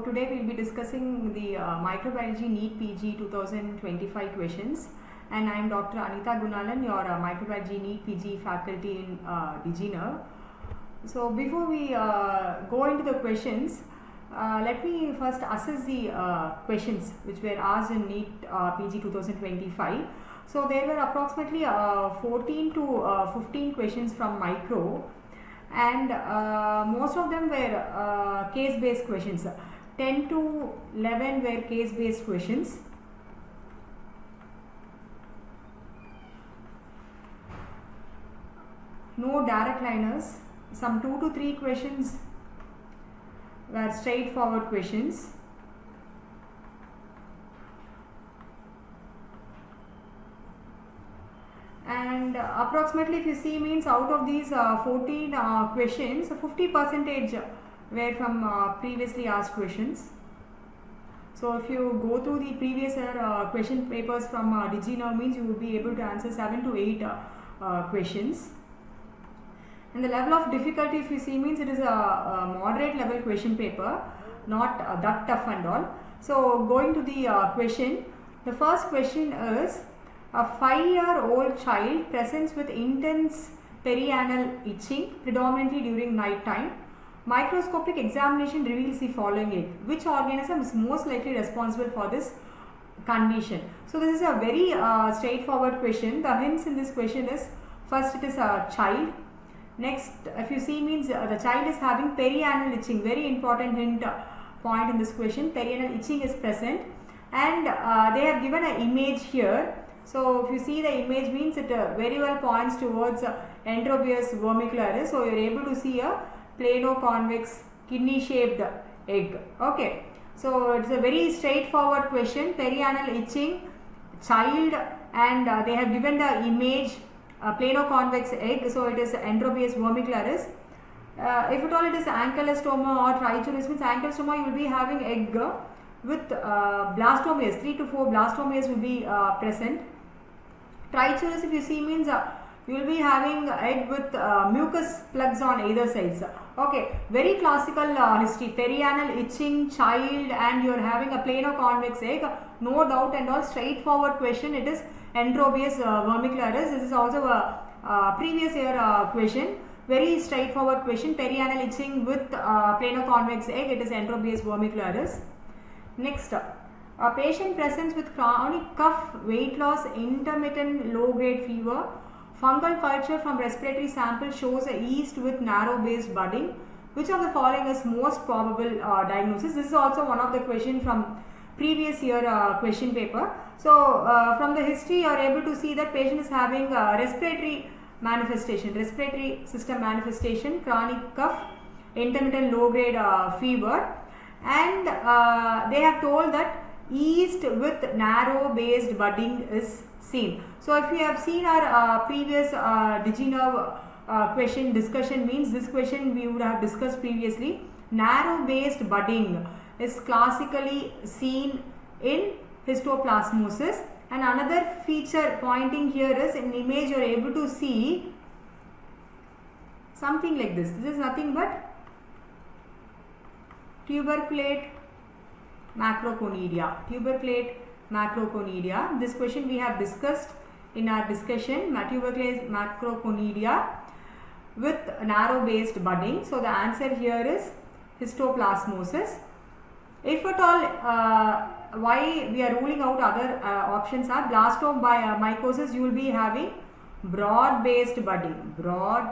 today we will be discussing the Microbiology NEET PG 2025 questions, and I am Dr Anitha G, your Microbiology NEET PG faculty in DigiNerve. So before we go into the questions, let me first assess the questions which were asked in NEET PG 2025. So there were approximately 14 to 15 questions from micro, and most of them were case-based questions. 10 to 11 were case-based questions. No direct liners. Some 2 to 3 questions were straightforward questions. And approximately, if you see, means out of these 14 questions, 50% were from previously asked questions. So if you go through the previous year question papers from DigiNerve, means you will be able to answer 7 to 8 questions. And the level of difficulty, if you see, means it is a moderate level question paper, not that tough and all. So going to the question, the first question is: a 5-year-old child presents with intense perianal itching, predominantly during night time. Microscopic examination reveals the following egg. Which organism is most likely responsible for this condition? So this is a very straightforward question. The hints in this question is: first, it is a child. Next, if you see, means the child is having perianal itching. Very important hint point in this question. Perianal itching is present, and they have given an image here. So if you see the image, means it very well points towards enterobius vermicularis. So you are able to see a plano-convex kidney shaped egg. Okay, so it's a very straightforward question. Perianal itching, child, and they have given the image plano-convex egg. So it is enterobius vermicularis. If at all it is ankylostoma or trichoris, means ankylostoma you will be having egg with blastomeres. 3 to 4 blastomeres will be present. Trichoris, if you see, means you will be having egg with mucus plugs on either sides. Okay, very classical history. Perianal itching, child, and you are having a plano-convex egg. No doubt and all, straightforward question. It is enterobius vermicularis. This is also a previous year question. Very straightforward question. Perianal itching with plano-convex egg. It is enterobius vermicularis. Next, a patient presents with chronic cough, weight loss, intermittent low-grade fever. Fungal culture from respiratory sample shows a yeast with narrow-based budding. Which of the following is most probable diagnosis? This is also one of the questions from previous year question paper. So, from the history, you are able to see that patient is having respiratory manifestation, respiratory system manifestation, chronic cough, intermittent low-grade fever. And they have told that yeast with narrow based budding is seen. So if you have seen our previous DigiNerve question discussion, means this question we would have discussed previously. Narrow based budding is classically seen in histoplasmosis, and another feature pointing here is in image you are able to see something like this. This is nothing but tuberculate macroconidia. Tuberculate macroconidia. This question we have discussed in our discussion. Tuberculate macroconidia with narrow based budding. So the answer here is histoplasmosis. If at all, why we are ruling out other options are blastomycosis, you will be having broad based budding. Broad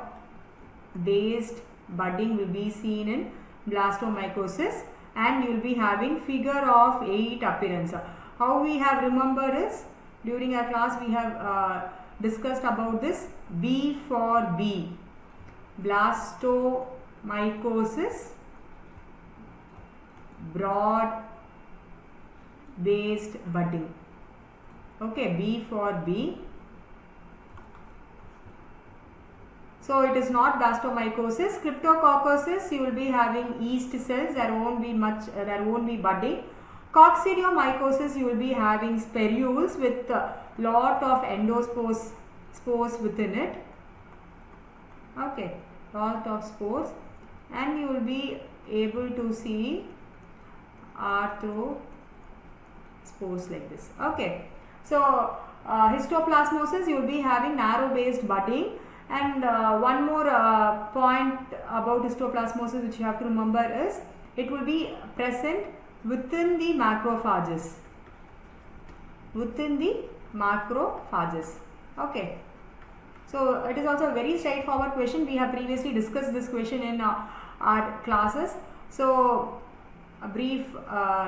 based budding will be seen in blastomycosis, and you will be having figure of 8 appearance. How we have remembered is, during our class we have discussed about this. B for B, blastomycosis, broad based budding. Okay, B for B. So it is not blastomycosis. Cryptococcosis, you will be having yeast cells. There won't be much. There won't be budding. Coccidiomycosis, you will be having spirules with lot of endospores within it. Okay, lot of spores, and you will be able to see arthrospores like this. Okay, so histoplasmosis, you will be having narrow based budding. And one more point about histoplasmosis which you have to remember is it will be present within the macrophages. Okay, so it is also a very straightforward question. We have previously discussed this question in our classes. So a brief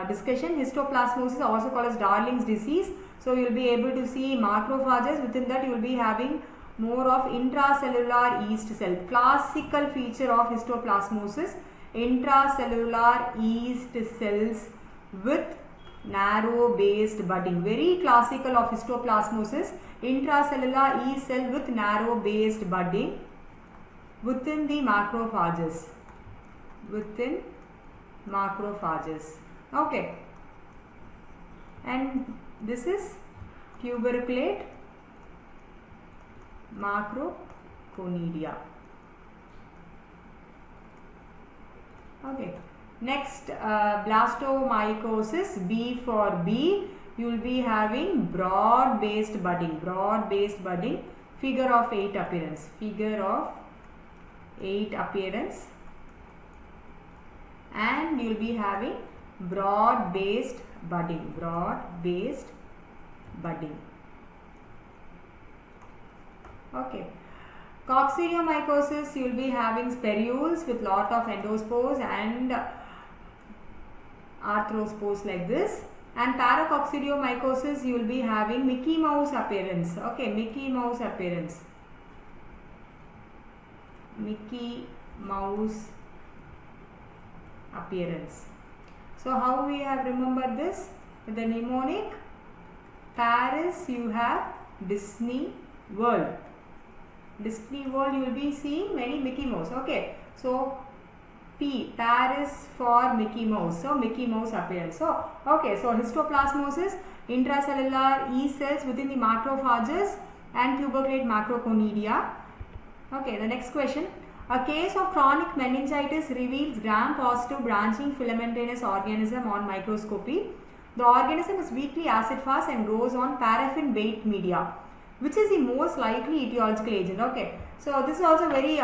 discussion. Histoplasmosis, also called as Darling's disease. So you will be able to see macrophages. Within that you will be having more of intracellular yeast cell. Classical feature of histoplasmosis, intracellular yeast cells with narrow based budding. Very classical of histoplasmosis, intracellular yeast cell with narrow based budding within the macrophages. Okay, and this is tuberculate macroconidia. Okay, next blastomycosis, B for B, you will be having broad based budding, figure of 8 appearance, and you will be having broad based budding. Okay, coccidiomycosis, you will be having sperules with lot of endospores and arthrospores like this. And paracoccidiomycosis, you will be having Mickey Mouse appearance. Okay, Mickey Mouse appearance. So how we have remembered this? With the mnemonic, Paris you have Disney World. You will be seeing many Mickey Mouse. Okay, so P, Paris for Mickey Mouse. So Mickey Mouse appearance. So okay, so histoplasmosis, intracellular yeast cells within the macrophages and tuberculate macroconidia. Okay, the next question. A case of chronic meningitis reveals gram-positive branching filamentous organism on microscopy. The organism is weakly acid-fast and grows on paraffin-based media. Which is the most likely etiological agent? Okay, so this is also very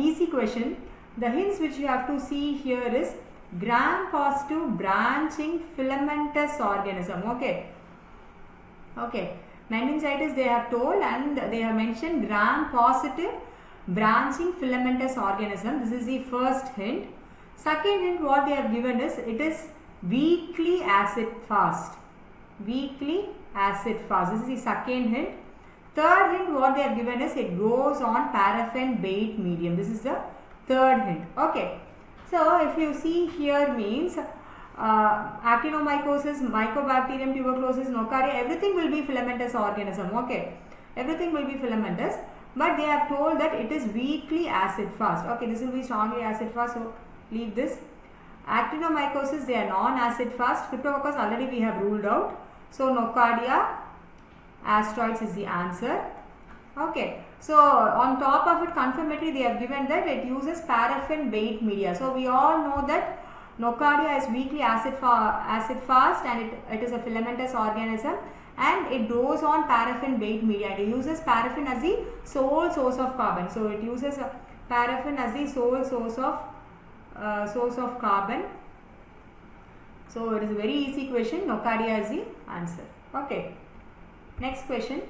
easy question. The hints which you have to see here is gram-positive branching filamentous organism. Okay, meningitis they have told, and they have mentioned gram-positive branching filamentous organism. This is the first hint. Second hint what they have given is it is weakly acid fast. This is the second hint. Third hint what they have given is it grows on paraffin based medium. This is the third hint. Okay, so if you see here means actinomycosis, mycobacterium tuberculosis, nocardia, everything will be filamentous organism. Okay, everything will be filamentous, but they have told that it is weakly acid fast. Okay, this will be strongly acid fast, so leave this. Actinomycosis, they are non-acid fast. Cryptococcus already we have ruled out. So nocardia, asteroids is the answer. Okay, so on top of it, confirmatory they have given that it uses paraffin based media. So we all know that nocardia is weakly acid fast and it is a filamentous organism and it grows on paraffin based media. It uses paraffin as the sole source of carbon. So it uses paraffin as the sole source of carbon. So it is a very easy question. Nocardia is the answer. Okay. Next question.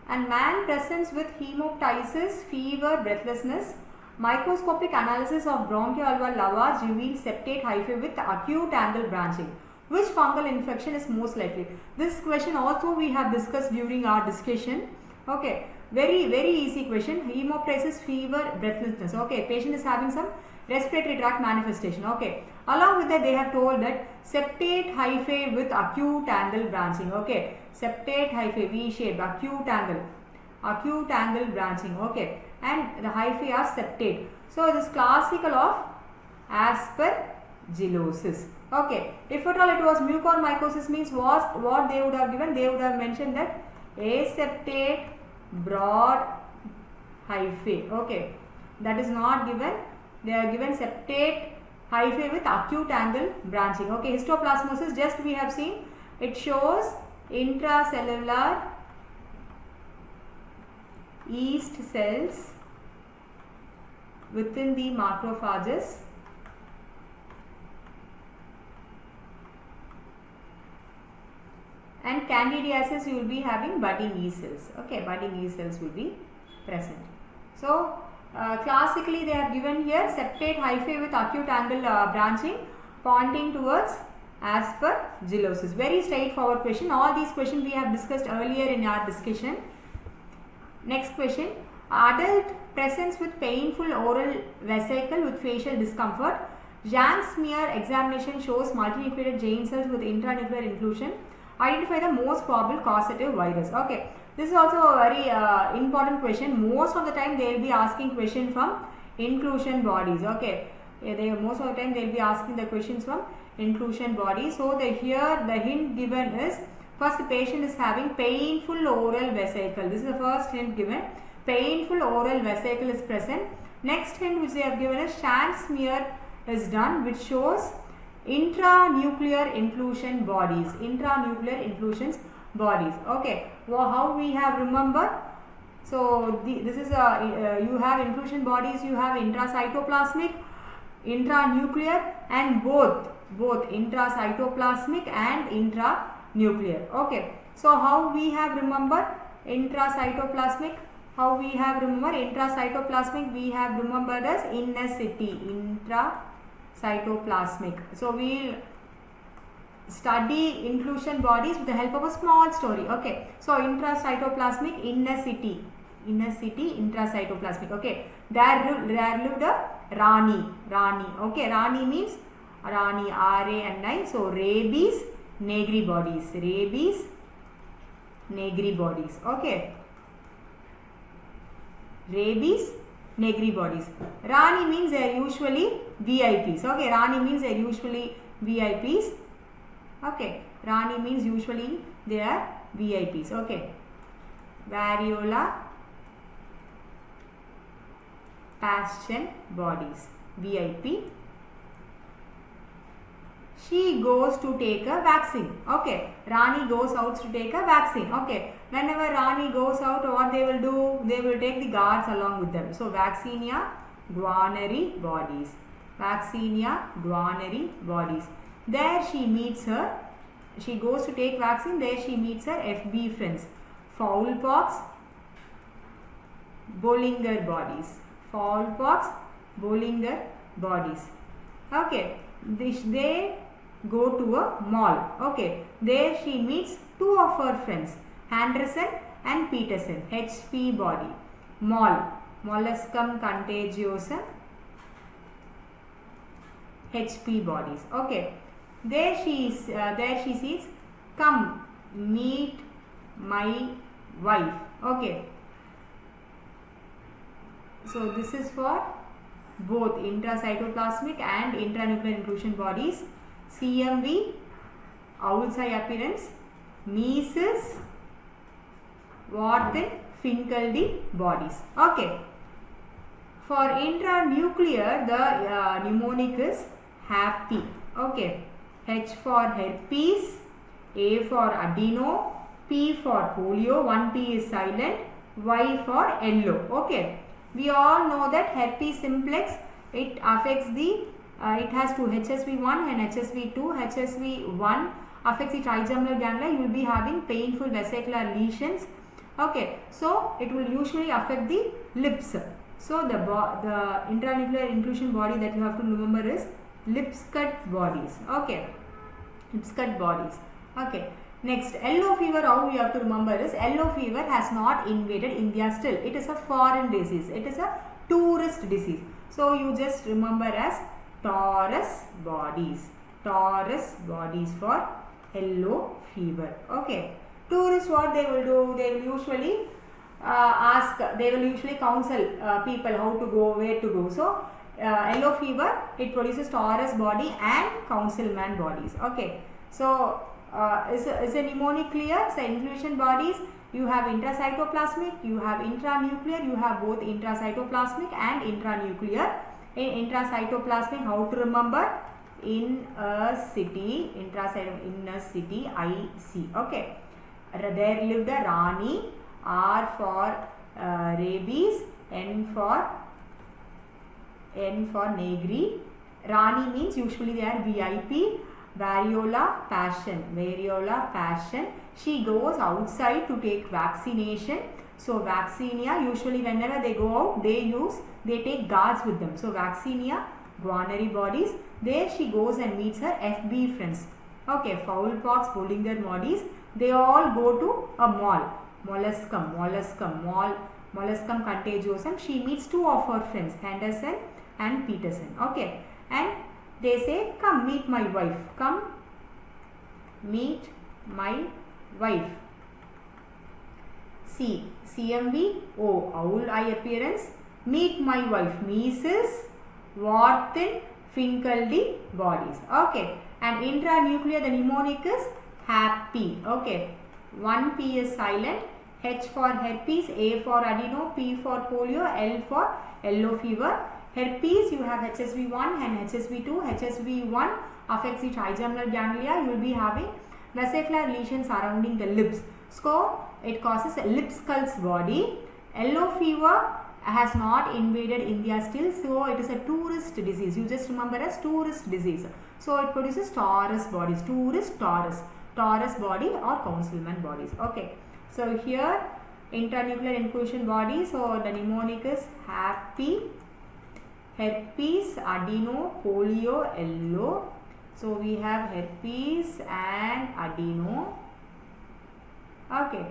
And man presents with hemoptitis, fever, breathlessness. Microscopic analysis of bronchoalveolar lavage reveals septate hyphae with acute angle branching. Which fungal infection is most likely? This question also we have discussed during our discussion. Okay, very easy question. Hemoptysis, fever, breathlessness. Okay, patient is having some respiratory tract manifestation. Okay, along with that they have told that septate hyphae with acute angle branching. Okay, septate hyphae V shaped, acute angle branching. Okay, and the hyphae are septate. So this classical of aspergillosis. Okay, if at all it was mucormycosis means what they would have given? They would have mentioned that aseptate broad hyphae. Okay, that is not given. They are given septate hyphae with acute angle branching. Okay, histoplasmosis, just we have seen, it shows intracellular yeast cells within the macrophages and candidiasis you will be having budding yeast cells. Okay, budding yeast cells will be present. So classically they have given here septate hyphae with acute angle branching pointing towards aspergillosis. Very straightforward question. All these questions we have discussed earlier in our discussion. Next question. Adult presents with painful oral vesicle with facial discomfort. Jan's smear examination shows multinucleated Jane cells with intranuclear inclusion. Identify the most probable causative virus. Okay, this is also a very important question. Most of the time they will be asking question from inclusion bodies. Okay, most of the time they will be asking the questions from inclusion bodies. So here the hint given is, first the patient is having painful oral vesicle. This is the first hint given. Painful oral vesicle is present. Next hint which they have given is Jan's smear is done, which shows intranuclear inclusion bodies. Intranuclear inclusions bodies. Okay, well, how we have remembered? So this is you have inclusion bodies, you have intracytoplasmic, intranuclear, and both intracytoplasmic and intranuclear. Okay, so how we have remembered intracytoplasmic? How we have remembered intracytoplasmic? We have remembered as innocity, intracytoplasmic. So we will study inclusion bodies with the help of a small story. Okay, so intracytoplasmic, innocity, intracytoplasmic. Okay, there lived a Rani. Okay, Rani means Rani, R-A-N-I. So rabies, negri bodies. Okay, rabies, negri bodies. Rani means they are usually VIPs. Okay, Rani means they are usually VIPs. Okay, Rani means usually they are VIPs. Okay, variola passion bodies, VIP. She goes to take a vaccine. Okay, Rani goes out to take a vaccine. Okay, whenever Rani goes out, what they will do? They will take the guards along with them. So vaccinia guarneri bodies. There she meets her. She goes to take vaccine. There she meets her FB friends. Foulpox, Bollinger bodies. Okay, they go to a mall. Okay, there she meets two of her friends, Henderson and Peterson. HP body. Mall, molluscum contagiosum, HP bodies. Okay, there she sees, come meet my wife. Okay, so this is for both intracytoplasmic and intranuclear inclusion bodies. CMV, owl's eye appearance, measles, Wharton, Finkeldy bodies. Okay, for intranuclear the mnemonic is happy. Okay, H for herpes, A for adeno, P for polio, one P is silent, Y for yellow. Okay, we all know that herpes simplex, it affects the it has two, HSV1 and HSV2. HSV1 affects the trigeminal ganglia. You will be having painful vesicular lesions. Okay, so it will usually affect the lips. So the intranuclear inclusion body that you have to remember is Lipscott bodies. Okay, Lipscott bodies. Okay, next, yellow fever, how we have to remember is yellow fever has not invaded India still. It is a foreign disease. It is a tourist disease. So you just remember as Taurus bodies for yellow fever. Okay, tourists, what they will do? They will usually counsel people how to go, where to go. So yellow fever, it produces Taurus body and councilman bodies. Okay, so is a mnemonic clear? So inclusion bodies, you have intracytoplasmic, you have intranuclear, you have both intracytoplasmic and intranuclear. In intracytoplasmic, how to remember? In a city, in a city, IC. Okay. There lived a Rani. R for rabies. N for Negri. Rani means usually they are VIP. Variola passion. She goes outside to take vaccination. So vaccinia, usually whenever they go out, they take guards with them. So vaccinia, guanary bodies. There she goes and meets her FB friends. Okay, foulpox, Bollinger bodies. They all go to a mall. Molluscum contagiosum. She meets two of her friends, Henderson and Peterson. Okay, and they say, come meet my wife. Come meet my wife. C. CMV. O. Owl eye appearance. Meet my wife. Measles, Wharton, Finkeldy bodies. Okay. And intranuclear, the mnemonic is happy. Okay. 1 P is silent. H for herpes, A for adeno, P for polio, L for yellow fever. Herpes, you have HSV1 and HSV2. HSV1 affects the trigeminal ganglia. You will be having vesicular lesions surrounding the lips. So, it causes a lip skulls body. Yellow fever has not invaded India still. So, it is a tourist disease. You just remember as tourist disease. So, it produces Taurus bodies. Taurus body or councilman bodies. Okay. So, here intranuclear inclusion body. So, the mnemonic is happy. Herpes, adeno, polio, yellow. So, we have herpes and adeno. Okay.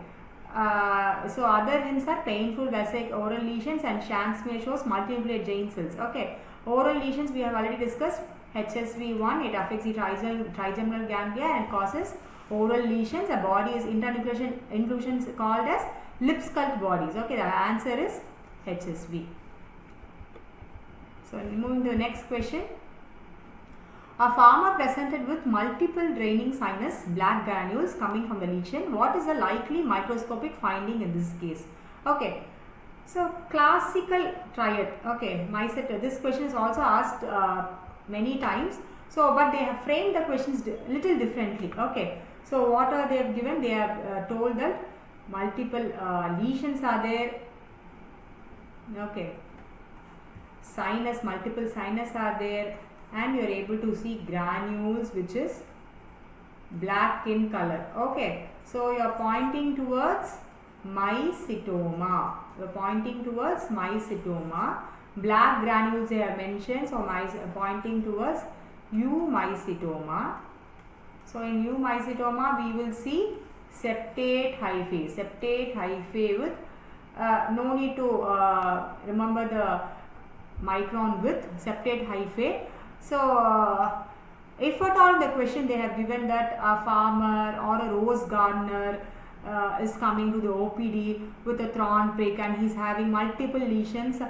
So, other hints are painful oral lesions and Shank smear shows multinuclear giant cells. Okay. Oral lesions we have already discussed. HSV1, it affects the trigeminal ganglia and causes oral lesions. A body is inclusions called as lip sculpt bodies. Okay. The answer is HSV. So, moving to the next question. A farmer presented with multiple draining sinus black granules coming from the lesion. What is the likely microscopic finding in this case? Okay. So, classical triad. Okay. This question is also asked many times. So, but they have framed the questions little differently. Okay. So, what are they have given? They have told that multiple lesions are there. Okay. Multiple sinus are there, and you are able to see granules which is black in color. Okay. So, you are pointing towards mycetoma. Black granules they have mentioned. So, pointing towards eumycetoma. So, in eumycetoma we will see septate hyphae with no need to remember the micron width, septate hyphae. So, if at all the question they have given that a farmer or a rose gardener is coming to the OPD with a thorn prick and he is having multiple lesions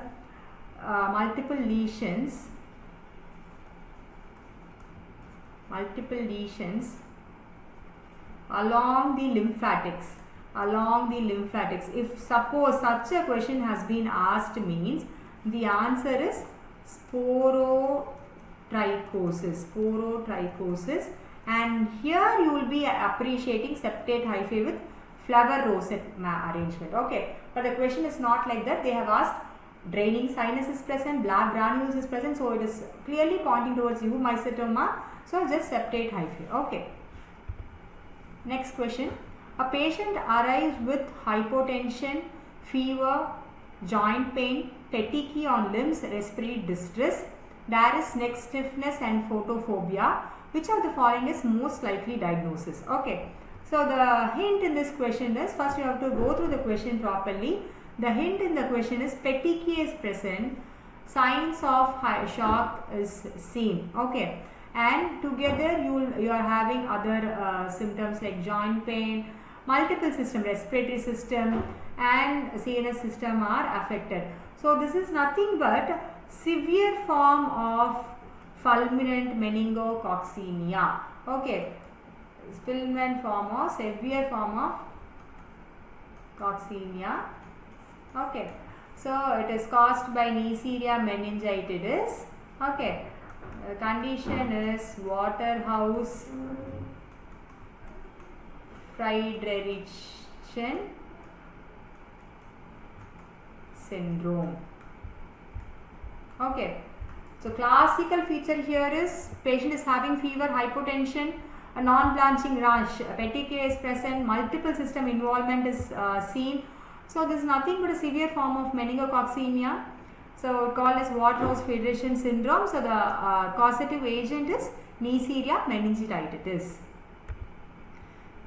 along the lymphatics. If suppose such a question has been asked, means the answer is sporotrichosis, and here you will be appreciating septate hyphae with flower rosette arrangement. Okay, but the question is not like that. They have asked draining sinus is present, black granules is present, so it is clearly pointing towards eumycetoma. So just septate hyphae. Okay. Next question. A patient arrives with hypotension, fever, joint pain, petechiae on limbs, respiratory distress. There is neck stiffness and photophobia. Which of the following is most likely diagnosis? Okay. So, the hint in this question is, first you have to go through the question properly. The hint in the question is petechiae is present, signs of shock is seen. Okay. And together you are having other symptoms like joint pain, multiple system, respiratory system and CNS system are affected. So, this is nothing but severe form of fulminant meningococcemia. Okay, fulminant form or severe form of coccemia. Okay, So it is caused by Neria meningitis. Okay. The condition is Waterhouse Friedrichsen syndrome. Okay. So classical feature here is patient is having fever, hypotension, a non-blanching rash, a petechia is present, multiple system involvement is seen. So this is nothing but a severe form of meningococcemia. So called as Waterhouse Friedrichsen syndrome. So the causative agent is Neria meningitis.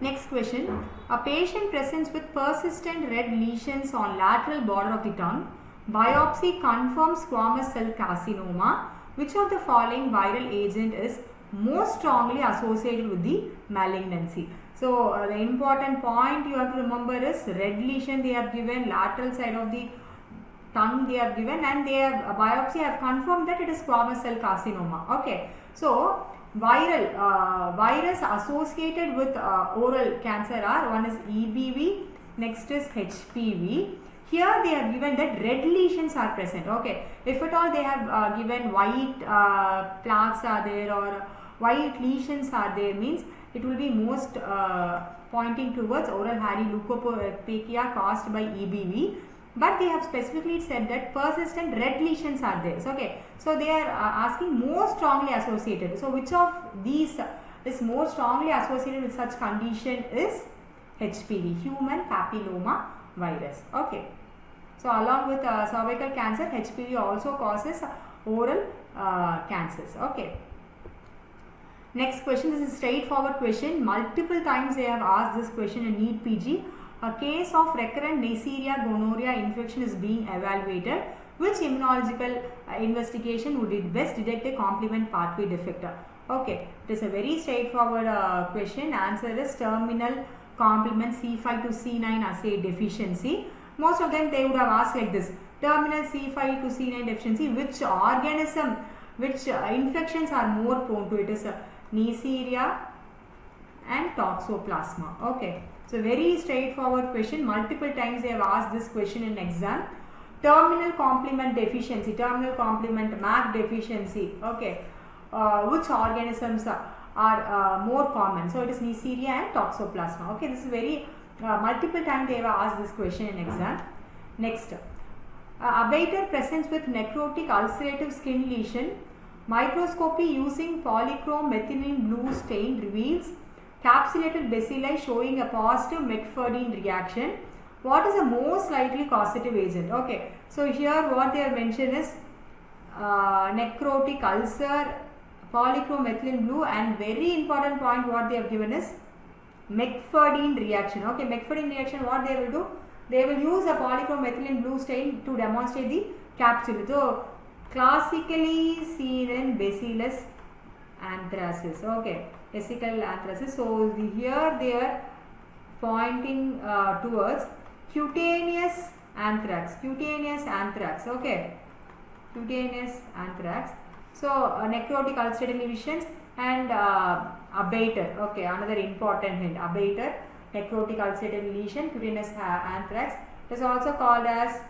Next question. A patient presents with persistent red lesions on lateral border of the tongue. Biopsy confirms squamous cell carcinoma. Which of the following viral agent is most strongly associated with the malignancy? So the important point you have to remember is red lesion they have given, lateral side of the tongue they have given, and they have biopsy have confirmed that it is squamous cell carcinoma. Okay. So virus associated with oral cancer are, one is EBV, next is HPV. Here they have given that red lesions are present. Okay, if at all they have given white plaques are there or white lesions are there, means it will be most pointing towards oral hairy leukoplakia caused by EBV. But they have specifically said that persistent red lesions are there. So, okay, so they are asking more strongly associated. So which of these is more strongly associated with such condition is HPV, human papilloma virus. Okay. So along with cervical cancer, HPV also causes oral cancers. Okay. Next question, this is a straightforward question. Multiple times they have asked this question in NEET PG. A case of recurrent Neisseria gonorrhea infection is being evaluated. Which immunological investigation would it best detect a complement pathway defect? Okay, it is a very straightforward question. Answer is terminal complement C5 to C9 assay deficiency. Most of them they would have asked like this: terminal C5 to C9 deficiency, which organism, which infections are more prone to it? Is Neisseria and Toxoplasma. Okay, so very straightforward question. Multiple times they have asked this question in exam. Terminal complement deficiency, terminal complement MAC deficiency. Okay, which organisms are more common? So it is Neisseria and Toxoplasma. Okay, this is very multiple times they have asked this question in exam. Next, abator presents with necrotic ulcerative skin lesion. Microscopy using polychrome methylene blue stain reveals capsulated bacilli showing a positive McFadden reaction. What is the most likely causative agent? Okay, so here what they have mentioned is necrotic ulcer, polychrome methylene blue, and very important point what they have given is McFadden reaction. Okay, McFadden reaction, what they will do? They will use a polychrome methylene blue stain to demonstrate the capsule. So classically seen in Bacillus anthracis. Okay, vesical anthracis. So here they are pointing towards cutaneous anthrax. Cutaneous anthrax. Okay, cutaneous anthrax. So necrotic ulcerative lesions and abator. Okay, another important hint. Abator, necrotic ulcerative lesion, cutaneous anthrax. It is also called as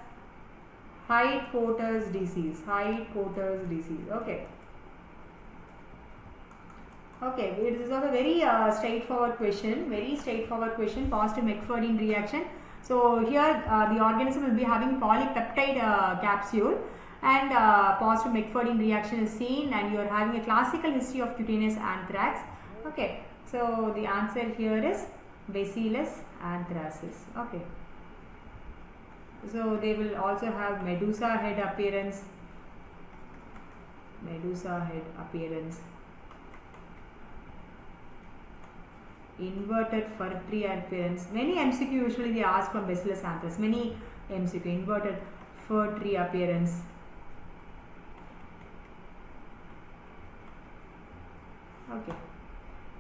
Hypotension disease. Hypotension disease. Okay. Okay, it is also a very straightforward question. Very straightforward question. Positive McFadden reaction. So here the organism will be having polypeptide capsule, and positive McFadden reaction is seen, and you are having a classical history of cutaneous anthrax. Okay, so the answer here is Bacillus anthracis. Okay, so they will also have medusa head appearance. Medusa head appearance. Inverted fur tree appearance. Many MCQ usually they ask from Bacillus anthracis. Many MCQ. Inverted fur tree appearance. Okay,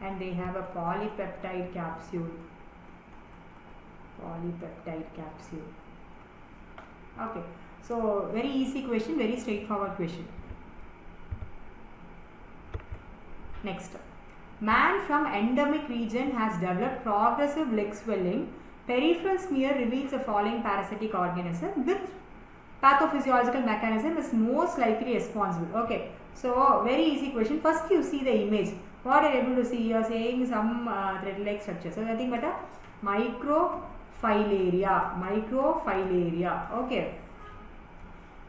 and they have a polypeptide capsule. Polypeptide capsule. Okay, so very easy question, very straightforward question. Next, man from endemic region has developed progressive leg swelling. Peripheral smear reveals the following parasitic organism. pathophysiological mechanism is most likely responsible. Okay, so very easy question. First you see the image. What are you able to see? You are saying some thread-like structure. So nothing but a microfilaria. Okay.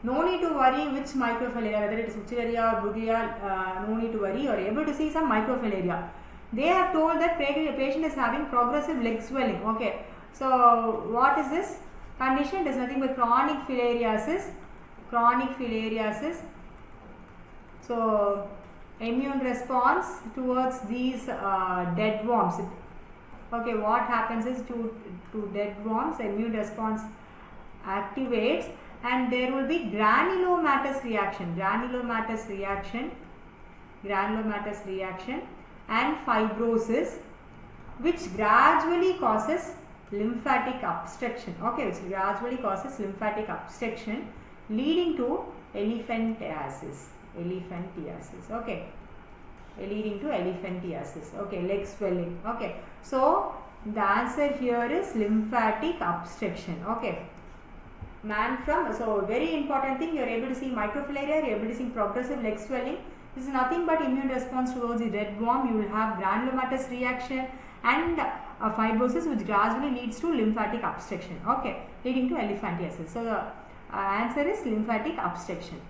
No need to worry which microfilaria, whether it is Uchilaria or Bugia, no need to worry. You are able to see some microfilaria. They have told that patient is having progressive leg swelling. Okay. So what is this condition? It is nothing but chronic filariasis. So immune response towards these dead worms. Okay, what happens is to dead worms, immune response activates, and there will be granulomatous reaction and fibrosis, which gradually causes lymphatic obstruction. Okay, which gradually causes lymphatic obstruction, leading to elephantiasis. Okay, leading to elephantiasis. Okay, leg swelling. Okay, so the answer here is lymphatic obstruction. Okay, so very important thing, you are able to see microfilaria, you are able to see progressive leg swelling. This is nothing but immune response towards the dead worm. You will have granulomatous reaction and fibrosis, which gradually leads to lymphatic obstruction. Okay, leading to elephantiasis. So the answer is lymphatic obstruction.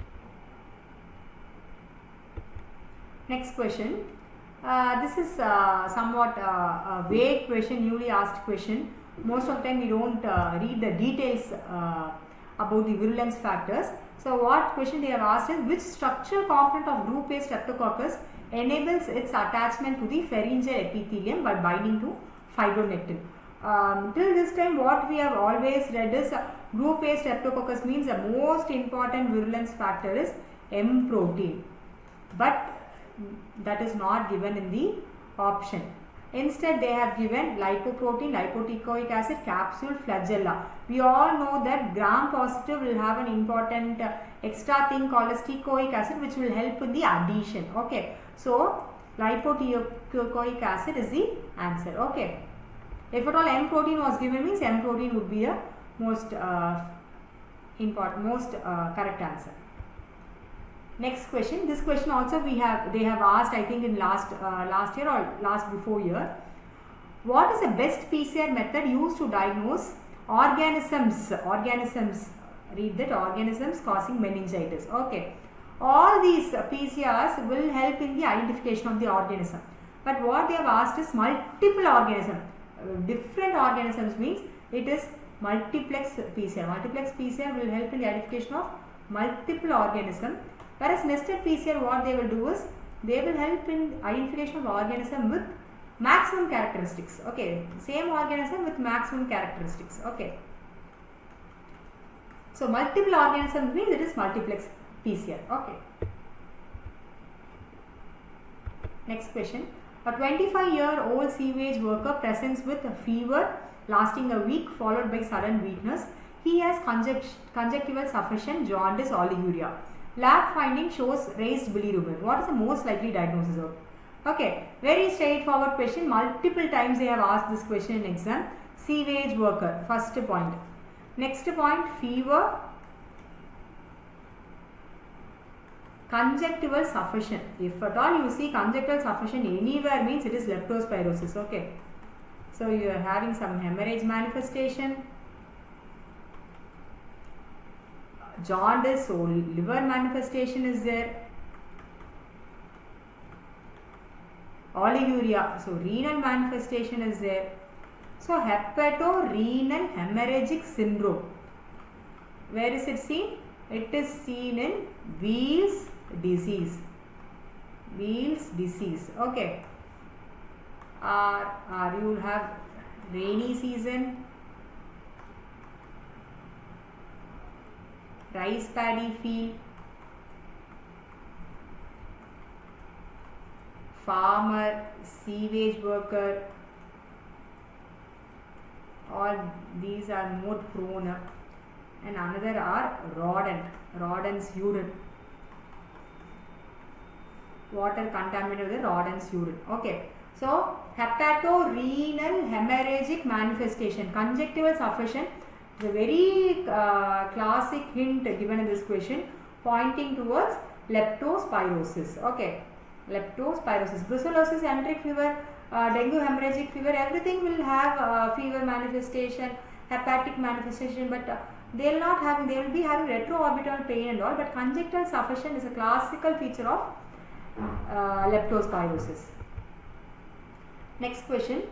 Next question. This is somewhat a vague question, newly asked question. Most of the time we don't read the details about the virulence factors. So what question they have asked is, which structural component of group A streptococcus enables its attachment to the pharyngeal epithelium by binding to fibronectin? Till this time what we have always read is group A streptococcus means the most important virulence factor is M protein, but that is not given in the option. Instead they have given lipoprotein, lipoteichoic acid, capsule, flagella. We all know that gram positive will have an important extra thing called as teichoic acid, which will help in the adhesion. Okay, so lipoteichoic acid is the answer. Okay, if at all M protein was given, means M protein would be a most correct answer. Next question. This question also they have asked, I think in last year or last before year. What is the best PCR method used to diagnose organisms? Read that, organisms causing meningitis. Okay, all these PCRs will help in the identification of the organism. But what they have asked is multiple organism. Different organisms means it is multiplex PCR. Multiplex PCR will help in the identification of multiple organism. Whereas nested PCR, what they will do is, they will help in identification of organism with maximum characteristics. Okay, same organism with maximum characteristics. Okay, so multiple organisms means it is multiplex PCR. Okay. Next question. A 25-year-old sewage worker presents with a fever lasting a week followed by sudden weakness. He has conjunctival suffusion, jaundice, oliguria. Lab finding shows raised bilirubin. What is the most likely diagnosis of? Okay, very straightforward question. Multiple times they have asked this question in exam. Sewage worker, first point. Next point, fever, conjunctival suffusion. If at all you see conjunctival suffusion anywhere, means it is leptospirosis. Okay, so you are having some hemorrhage manifestation. Jaundice, so liver manifestation is there. Oliguria, so renal manifestation is there. So hepatorenal hemorrhagic syndrome, where is it seen? It is seen in Weil's disease. Okay, you will have rainy season, rice paddy field, farmer, sewage worker, all these are more prone, and another are rodent's urine, water contaminated with the rodent's urine. Okay, so hepatorenal hemorrhagic manifestation, conjunctival suffusion, The very classic hint given in this question pointing towards leptospirosis. Okay, leptospirosis, brucellosis, enteric fever, dengue hemorrhagic fever, everything will have fever manifestation, hepatic manifestation, but they will be having retroorbital pain and all, but conjunctival suffusion is a classical feature of leptospirosis. Next question.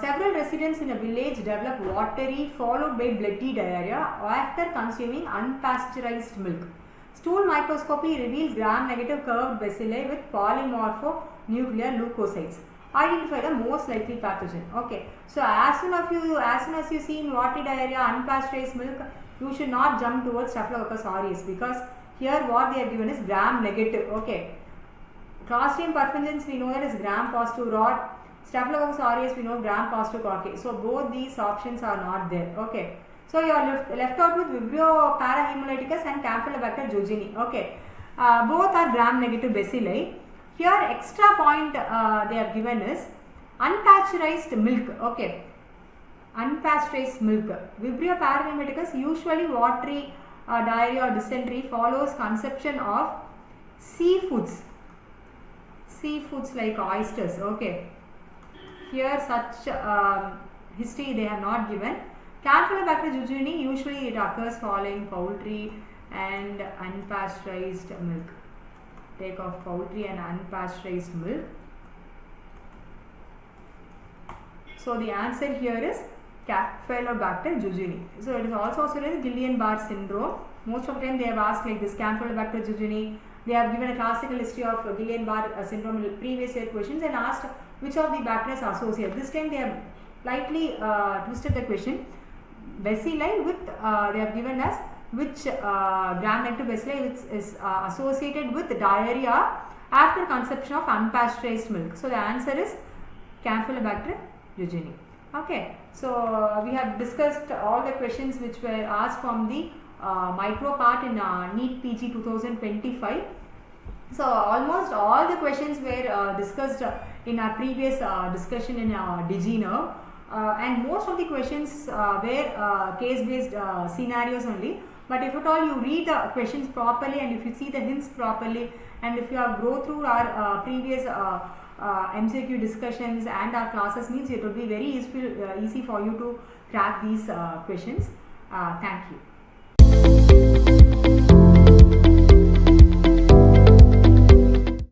Several residents in a village develop watery followed by bloody diarrhea after consuming unpasteurized milk. Stool microscopy reveals gram-negative curved bacilli with polymorphonuclear leukocytes. Identify the most likely pathogen. Okay, so as soon as you see in watery diarrhea, unpasteurized milk, you should not jump towards Staphylococcus aureus, because here what they have given is gram-negative. Okay, Clostridium perfringens we know that is gram-positive rod. Staphylococcus aureus we know gram-positive cocci. So both these options are not there. Okay. So you are left out with Vibrio parahemolyticus and Campylobacter jejuni. Okay. Both are gram-negative bacilli. Here extra point they have given is unpasteurized milk. Okay. Unpasteurized milk. Vibrio parahemolyticus usually watery diarrhea or dysentery follows consumption of seafoods. Seafoods like oysters. Okay. Here such history they have not given. Campylobacter jejuni usually it occurs following poultry and unpasteurized milk. Take of poultry and unpasteurized milk. So the answer here is Campylobacter jejuni. So it is also associated with Guillain-Barré syndrome. Most of the time they have asked like this Campylobacter jejuni. They have given a classical history of Guillain-Barré syndrome in previous year questions and asked which of the bacteria are associated. This time they have lightly twisted the question. Bacilli with they have given us which gram-negative bacilli which is associated with diarrhea after consumption of unpasteurized milk. So the answer is Campylobacter jejuni. Okay, so we have discussed all the questions which were asked from the micro part in NEET PG 2025. So almost all the questions were discussed in our previous discussion in DigiNerve, and most of the questions were case-based scenarios only. But if at all you read the questions properly and if you see the hints properly and if you have go through our previous MCQ discussions and our classes, means it will be very easy for you to crack these questions. Thank you.